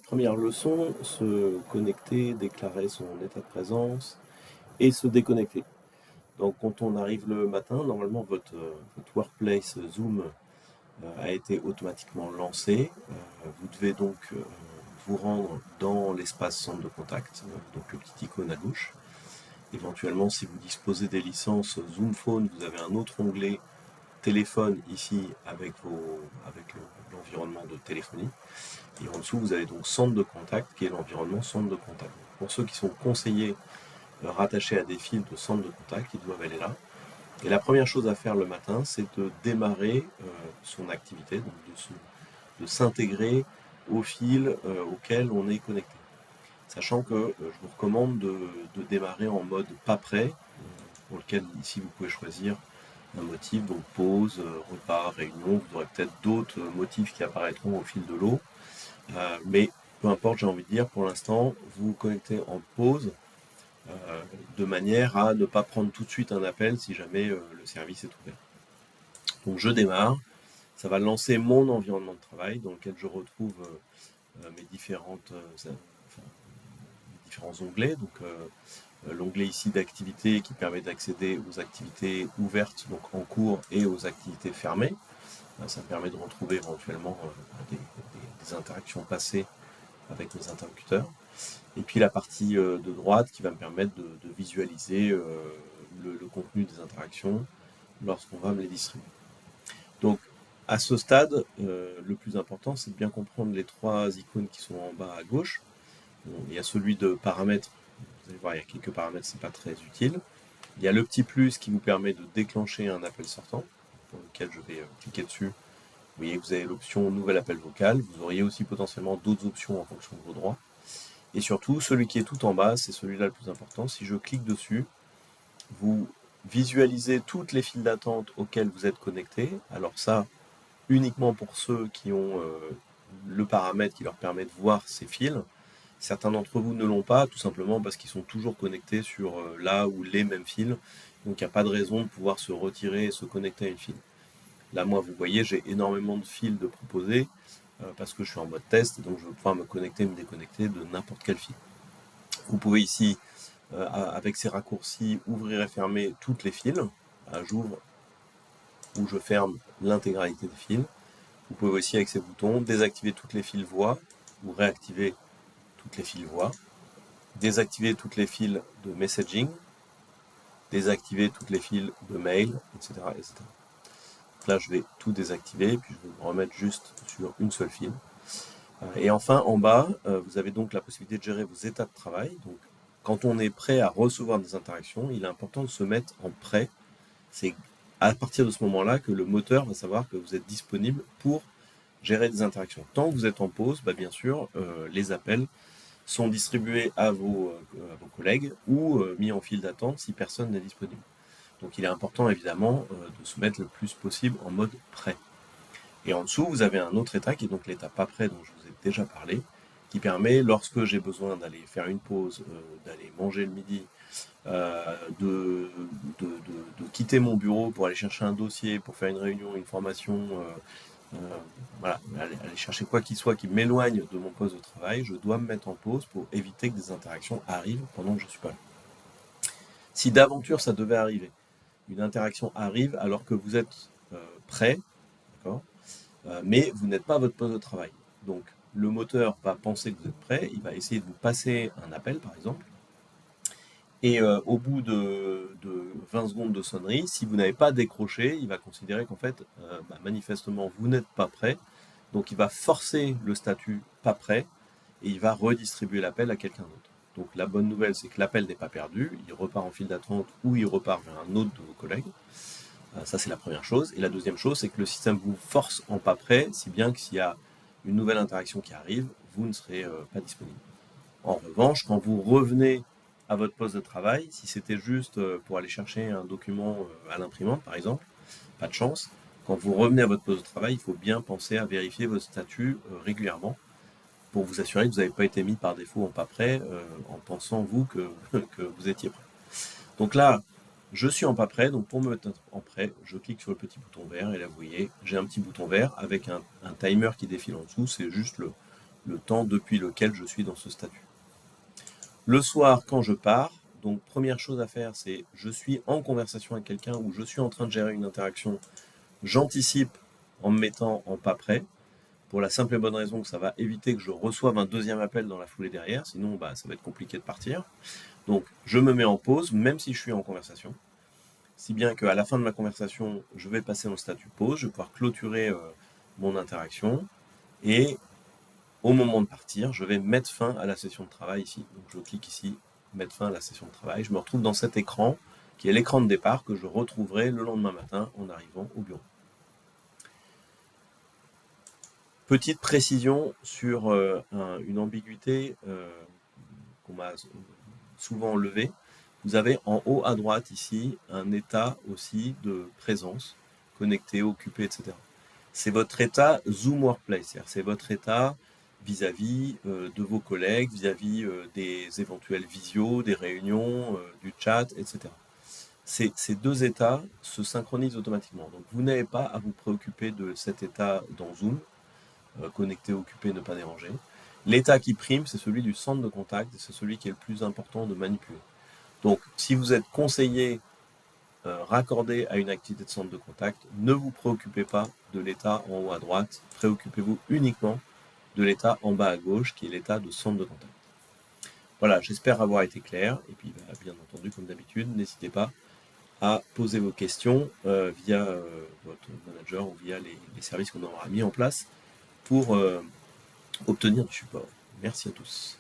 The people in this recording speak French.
Première leçon, se connecter, déclarer son état de présence et se déconnecter. Donc quand on arrive le matin, normalement votre workplace Zoom a été automatiquement lancé. Vous devez donc vous rendre dans l'espace centre de contact, donc le petit icône à gauche. Éventuellement, si vous disposez des licences Zoom Phone, vous avez un autre onglet téléphone ici avec l'environnement de téléphonie. Et en dessous, vous avez donc centre de contact, qui est l'environnement centre de contact. Pour ceux qui sont conseillés rattachés à des fils de centre de contact, ils doivent aller là. Et la première chose à faire le matin, c'est de démarrer son activité, donc de s'intégrer au fil auquel on est connecté. Sachant que je vous recommande de démarrer en mode pas prêt, pour lequel ici vous pouvez choisir un motif, donc pause, repas, réunion. Vous aurez peut-être d'autres motifs qui apparaîtront au fil de l'eau. Mais peu importe, j'ai envie de dire, pour l'instant, vous vous connectez en pause de manière à ne pas prendre tout de suite un appel si jamais le service est ouvert. Donc je démarre, ça va lancer mon environnement de travail dans lequel je retrouve mes différents onglets. Donc l'onglet ici d'activité qui permet d'accéder aux activités ouvertes, donc en cours, et aux activités fermées. Ça me permet de retrouver éventuellement des interactions passées avec mes interlocuteurs. Et puis la partie de droite qui va me permettre de visualiser le contenu des interactions lorsqu'on va me les distribuer. Donc à ce stade, le plus important, c'est de bien comprendre les trois icônes qui sont en bas à gauche. Bon, il y a celui de paramètres, vous allez voir, il y a quelques paramètres, c'est pas très utile. Il y a le petit plus qui vous permet de déclencher un appel sortant, pour lequel je vais cliquer dessus. Vous voyez que vous avez l'option nouvel appel vocal. Vous auriez aussi potentiellement d'autres options en fonction de vos droits. Et surtout, celui qui est tout en bas, c'est celui-là le plus important. Si je clique dessus, vous visualisez toutes les files d'attente auxquelles vous êtes connecté. Alors ça, uniquement pour ceux qui ont le paramètre qui leur permet de voir ces fils. Certains d'entre vous ne l'ont pas, tout simplement parce qu'ils sont toujours connectés sur là ou les mêmes fils. Donc il n'y a pas de raison de pouvoir se retirer et se connecter à une file. Là, moi, vous voyez, j'ai énormément de fils de proposés parce que je suis en mode test, et donc je vais pouvoir me connecter et me déconnecter de n'importe quel fil. Vous pouvez ici, avec ces raccourcis, ouvrir et fermer toutes les fils. J'ouvre ou je ferme l'intégralité des fils. Vous pouvez aussi, avec ces boutons, désactiver toutes les fils voix ou réactiver toutes les fils voix. Désactiver toutes les fils de messaging. Désactiver toutes les fils de mail, etc. etc. Donc là, je vais tout désactiver, puis je vais me remettre juste sur une seule file. Et enfin, en bas, vous avez donc la possibilité de gérer vos états de travail. Donc, quand on est prêt à recevoir des interactions, il est important de se mettre en prêt. C'est à partir de ce moment-là que le moteur va savoir que vous êtes disponible pour gérer des interactions. Tant que vous êtes en pause, bien sûr, les appels sont distribués à vos collègues ou mis en file d'attente si personne n'est disponible. Donc il est important évidemment de se mettre le plus possible en mode prêt. Et en dessous, vous avez un autre état qui est donc l'état pas prêt dont je vous ai déjà parlé, qui permet, lorsque j'ai besoin d'aller faire une pause, d'aller manger le midi, de quitter mon bureau pour aller chercher un dossier, pour faire une réunion, une formation, voilà, aller chercher quoi qu'il soit qui m'éloigne de mon poste de travail, je dois me mettre en pause pour éviter que des interactions arrivent pendant que je ne suis pas là. Si d'aventure ça devait arriver, une interaction arrive alors que vous êtes prêt, d'accord, mais vous n'êtes pas à votre poste de travail. Donc le moteur va penser que vous êtes prêt, il va essayer de vous passer un appel par exemple, et au bout de 20 secondes de sonnerie, si vous n'avez pas décroché, il va considérer qu'en fait, manifestement, vous n'êtes pas prêt, donc il va forcer le statut pas prêt, et il va redistribuer l'appel à quelqu'un d'autre. Donc la bonne nouvelle, c'est que l'appel n'est pas perdu, il repart en file d'attente ou il repart vers un autre de vos collègues. Ça, c'est la première chose. Et la deuxième chose, c'est que le système vous force en pas prêt, si bien que s'il y a une nouvelle interaction qui arrive, vous ne serez pas disponible. En revanche, quand vous revenez à votre poste de travail, si c'était juste pour aller chercher un document à l'imprimante, par exemple, pas de chance. Quand vous revenez à votre poste de travail, il faut bien penser à vérifier votre statut régulièrement pour vous assurer que vous n'avez pas été mis par défaut en pas prêt en pensant, vous, que vous étiez prêt. Donc là, je suis en pas prêt, donc pour me mettre en prêt, je clique sur le petit bouton vert, et là, vous voyez, j'ai un petit bouton vert avec un timer qui défile en dessous, c'est juste le temps depuis lequel je suis dans ce statut. Le soir, quand je pars, donc première chose à faire, c'est je suis en conversation avec quelqu'un ou je suis en train de gérer une interaction, j'anticipe en me mettant en pas prêt, pour la simple et bonne raison que ça va éviter que je reçoive un deuxième appel dans la foulée derrière, sinon ça va être compliqué de partir. Donc je me mets en pause, même si je suis en conversation, si bien qu'à la fin de ma conversation, je vais passer en statut pause, je vais pouvoir clôturer mon interaction, et au moment de partir, je vais mettre fin à la session de travail ici. Donc je clique ici, mettre fin à la session de travail. Je me retrouve dans cet écran, qui est l'écran de départ, que je retrouverai le lendemain matin en arrivant au bureau. Petite précision sur une ambiguïté qu'on m'a souvent levée. Vous avez en haut à droite ici un état aussi de présence, connecté, occupé, etc. C'est votre état Zoom Workplace, c'est votre état vis-à-vis de vos collègues, vis-à-vis des éventuels visios, des réunions, du chat, etc. Ces deux états se synchronisent automatiquement. Donc vous n'avez pas à vous préoccuper de cet état dans Zoom, connecté, occupé, ne pas déranger. L'état qui prime, c'est celui du centre de contact, c'est celui qui est le plus important de manipuler. Donc si vous êtes conseillé raccordé à une activité de centre de contact, ne vous préoccupez pas de l'état en haut à droite, préoccupez-vous uniquement de l'état en bas à gauche, qui est l'état de centre de contact. Voilà, j'espère avoir été clair, et puis bien entendu, comme d'habitude, n'hésitez pas à poser vos questions via votre manager ou via les services qu'on aura mis en place pour obtenir du support. Merci à tous.